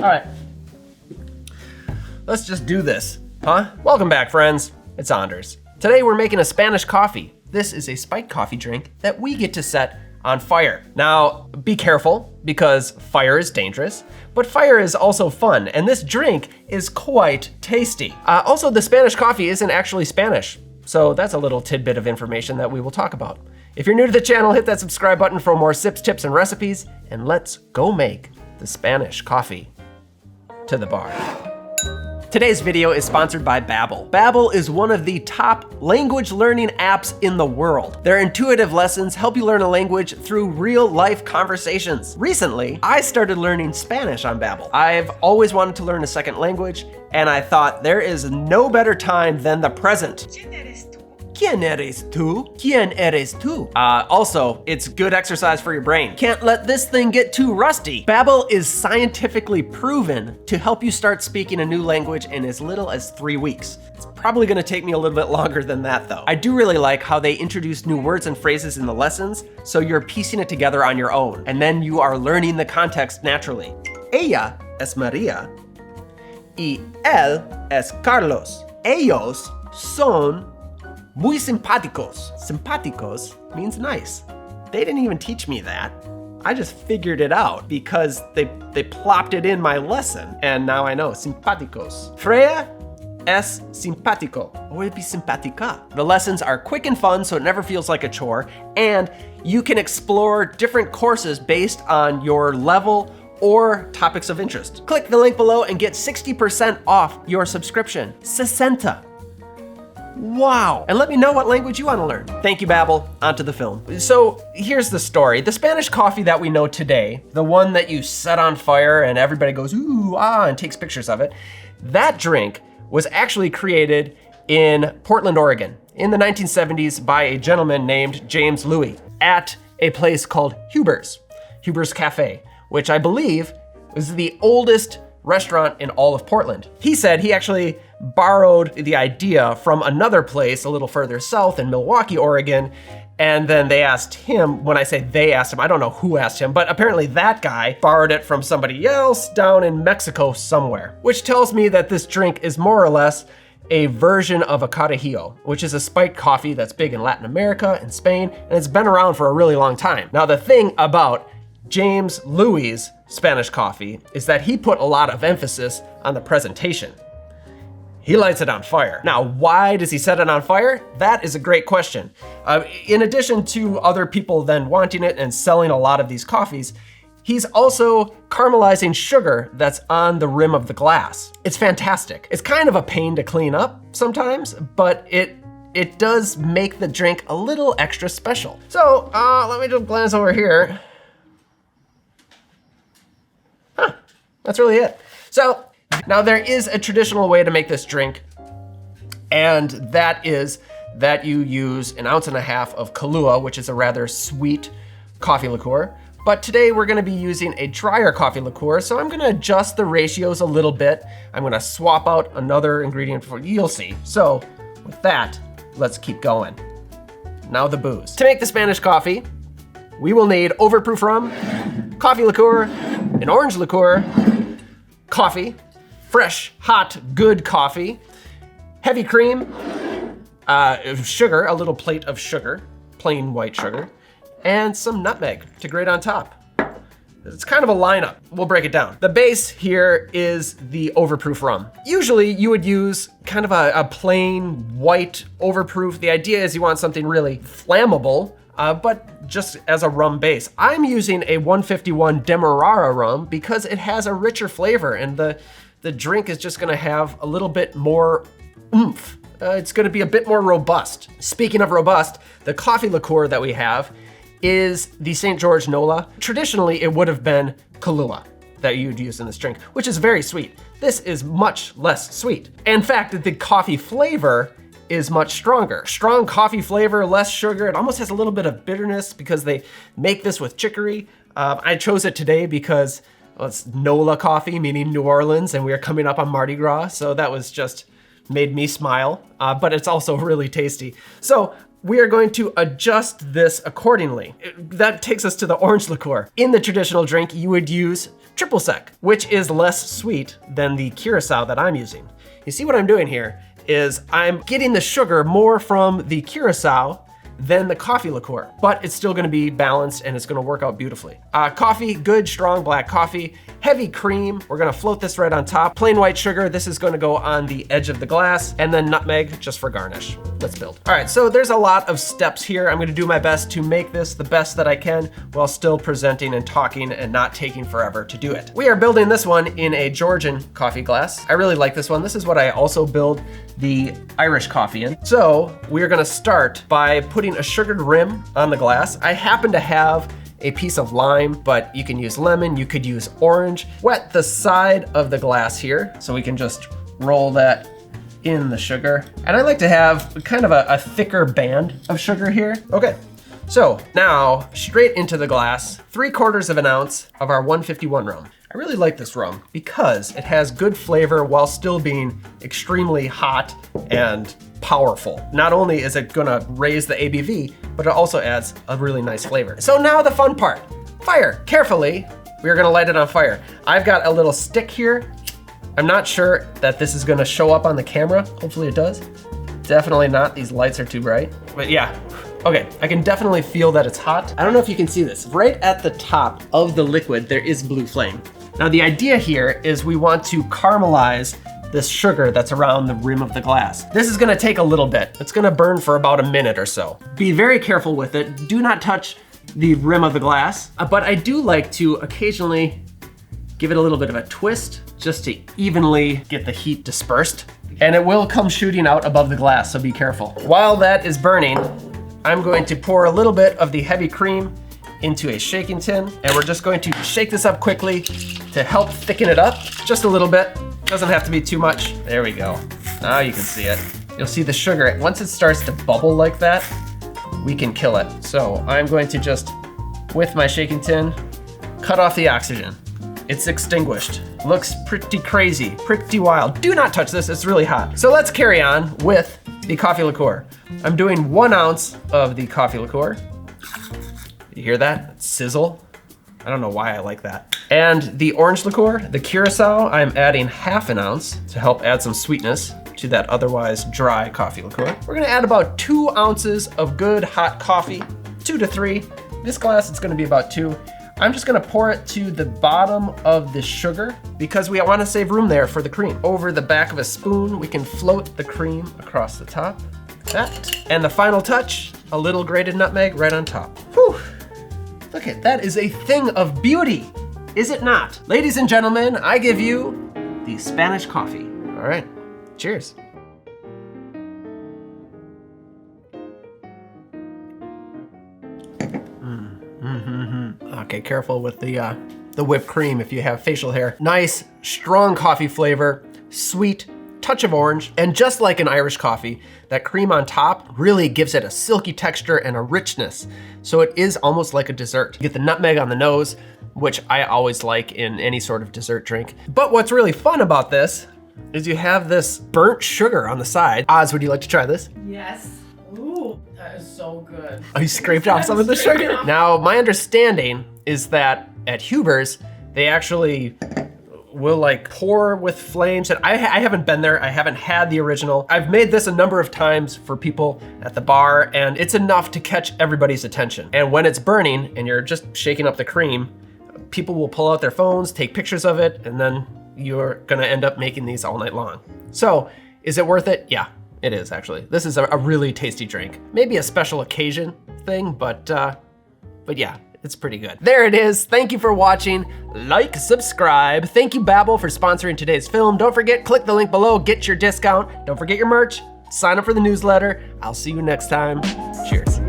All right, let's just do this, huh? Welcome back, friends. It's Anders. Today we're making a Spanish coffee. This is a spiked coffee drink that we get to set on fire. Now, be careful because fire is dangerous, but fire is also fun, and this drink is quite tasty. Also, the Spanish coffee isn't actually Spanish, so that's a little tidbit of information that we will talk about. If you're new to the channel, hit that subscribe button for more sips, tips, and recipes, and let's go make the Spanish coffee to the bar. Today's video is sponsored by Babbel. Babbel is one of the top language learning apps in the world. Their intuitive lessons help you learn a language through real-life conversations. Recently, I started learning Spanish on Babbel. I've always wanted to learn a second language, and I thought there is no better time than the present. ¿Quién eres tú? ¿Quién eres tú? Also, it's good exercise for your brain. Can't let this thing get too rusty. Babbel is scientifically proven to help you start speaking a new language in as little as 3 weeks. It's probably gonna take me a little bit longer than that though. I do really like how they introduce new words and phrases in the lessons, so you're piecing it together on your own, and then you are learning the context naturally. Ella es María y él es Carlos. Ellos son muy simpáticos. Simpáticos means nice. They didn't even teach me that. I just figured it out because they plopped it in my lesson, and now I know, simpáticos. Freya es simpático, or it'd be simpática. The lessons are quick and fun, so it never feels like a chore, and you can explore different courses based on your level or topics of interest. Click the link below and get 60% off your subscription. 60. Wow. And let me know what language you want to learn. Thank you, Babbel. Onto the film. So here's the story. The Spanish coffee that we know today, the one that you set on fire and everybody goes, ooh, ah, and takes pictures of it, that drink was actually created in Portland, Oregon in the 1970s by a gentleman named James Louis at a place called Huber's Cafe, which I believe was the oldest restaurant in all of Portland. He said he actually borrowed the idea from another place a little further south in Milwaukee, Oregon, and then they asked him, when I say they asked him, I don't know who asked him, but apparently that guy borrowed it from somebody else down in Mexico somewhere, which tells me that this drink is more or less a version of a Carajillo, which is a spiked coffee that's big in Latin America and Spain, and it's been around for a really long time. Now the thing about James Louis' Spanish coffee is that he put a lot of emphasis on the presentation. He lights it on fire. Now, why does he set it on fire? That is a great question. In addition to other people then wanting it and selling a lot of these coffees, he's also caramelizing sugar that's on the rim of the glass. It's fantastic. It's kind of a pain to clean up sometimes, but it does make the drink a little extra special. So let me just glance over here. Huh, that's really it. So now there is a traditional way to make this drink, and that is that you use 1.5 ounces of Kahlua, which is a rather sweet coffee liqueur. But today we're gonna be using a drier coffee liqueur, so I'm gonna adjust the ratios a little bit. I'm gonna swap out another ingredient for, you'll see. So with that, let's keep going. Now the booze. To make the Spanish coffee, we will need overproof rum, coffee liqueur, an orange liqueur, coffee, fresh, hot, good coffee, heavy cream, sugar, a little plate of sugar, plain white sugar, and some nutmeg to grate on top. It's kind of a lineup. We'll break it down. The base here is the overproof rum. Usually you would use kind of a plain white overproof. The idea is you want something really flammable, but just as a rum base. I'm using a 151 Demerara rum because it has a richer flavor, and the drink is just gonna have a little bit more oomph. It's gonna be a bit more robust. Speaking of robust, the coffee liqueur that we have is the St. George NOLA. Traditionally, it would have been Kahlua that you'd use in this drink, which is very sweet. This is much less sweet. In fact, the coffee flavor is much stronger. Strong coffee flavor, less sugar. It almost has a little bit of bitterness because they make this with chicory. I chose it today because it's NOLA coffee, meaning New Orleans, and we are coming up on Mardi Gras, so that was just made me smile, but it's also really tasty. So we are going to adjust this accordingly. That takes us to the orange liqueur. In the traditional drink, you would use triple sec, which is less sweet than the Curaçao that I'm using. You see what I'm doing here is I'm getting the sugar more from the Curaçao than the coffee liqueur, but it's still gonna be balanced and it's gonna work out beautifully. Coffee, good, strong black coffee, heavy cream. We're gonna float this right on top. Plain white sugar, this is gonna go on the edge of the glass, and then nutmeg just for garnish. Let's build. All right, so there's a lot of steps here. I'm gonna do my best to make this the best that I can while still presenting and talking and not taking forever to do it. We are building this one in a Georgian coffee glass. I really like this one. This is what I also build the Irish coffee in. So we're gonna start by putting a sugared rim on the glass. I happen to have a piece of lime, but you can use lemon, you could use orange. Wet the side of the glass here, so we can just roll that in the sugar. And I like to have kind of a thicker band of sugar here. Okay, so now straight into the glass, 3/4 of an ounce of our 151 rum. I really like this rum because it has good flavor while still being extremely hot and powerful. Not only is it gonna raise the ABV, but it also adds a really nice flavor. So now the fun part, fire. Carefully, we are gonna light it on fire. I've got a little stick here. I'm not sure that this is gonna show up on the camera. Hopefully it does. Definitely not, these lights are too bright. But yeah, okay, I can definitely feel that it's hot. I don't know if you can see this. Right at the top of the liquid, there is blue flame. Now the idea here is we want to caramelize this sugar that's around the rim of the glass. This is gonna take a little bit. It's gonna burn for about a minute or so. Be very careful with it. Do not touch the rim of the glass, but I do like to occasionally give it a little bit of a twist just to evenly get the heat dispersed. And it will come shooting out above the glass, so be careful. While that is burning, I'm going to pour a little bit of the heavy cream into a shaking tin, and we're just going to shake this up quickly to help thicken it up just a little bit. Doesn't have to be too much. There we go. Now you can see it. You'll see the sugar. Once it starts to bubble like that, we can kill it. So I'm going to just, with my shaking tin, cut off the oxygen. It's extinguished. Looks pretty crazy, pretty wild. Do not touch this, it's really hot. So let's carry on with the coffee liqueur. I'm doing 1 ounce of the coffee liqueur. You hear that sizzle? I don't know why I like that. And the orange liqueur, the Curaçao, I'm adding 1/2 ounce to help add some sweetness to that otherwise dry coffee liqueur. We're gonna add about 2 ounces of good hot coffee, 2 to 3. This glass, it's gonna be about 2. I'm just gonna pour it to the bottom of the sugar because we wanna save room there for the cream. Over the back of a spoon, we can float the cream across the top, like that. And the final touch, a little grated nutmeg right on top. Whew. Look at that, is a thing of beauty, is it not? Ladies and gentlemen, I give you the Spanish coffee. All right, cheers. Okay, careful with the whipped cream if you have facial hair. Nice, strong coffee flavor, sweet, touch of orange, and just like an Irish coffee, that cream on top really gives it a silky texture and a richness. So it is almost like a dessert. You get the nutmeg on the nose, which I always like in any sort of dessert drink. But what's really fun about this is you have this burnt sugar on the side. Oz, would you like to try this? Yes. Ooh, that is so good. Oh, you scraped off some of the sugar? Now, my understanding is that at Huber's, they actually will like pour with flames. And I haven't been there, I haven't had the original. I've made this a number of times for people at the bar, and it's enough to catch everybody's attention. And when it's burning and you're just shaking up the cream, people will pull out their phones, take pictures of it, and then you're gonna end up making these all night long. So, is it worth it? Yeah, it is actually. This is a really tasty drink. Maybe a special occasion thing, but yeah, it's pretty good. There it is. Thank you for watching. Like, subscribe. Thank you, Babbel, for sponsoring today's film. Don't forget, click the link below, get your discount. Don't forget your merch. Sign up for the newsletter. I'll see you next time. Cheers.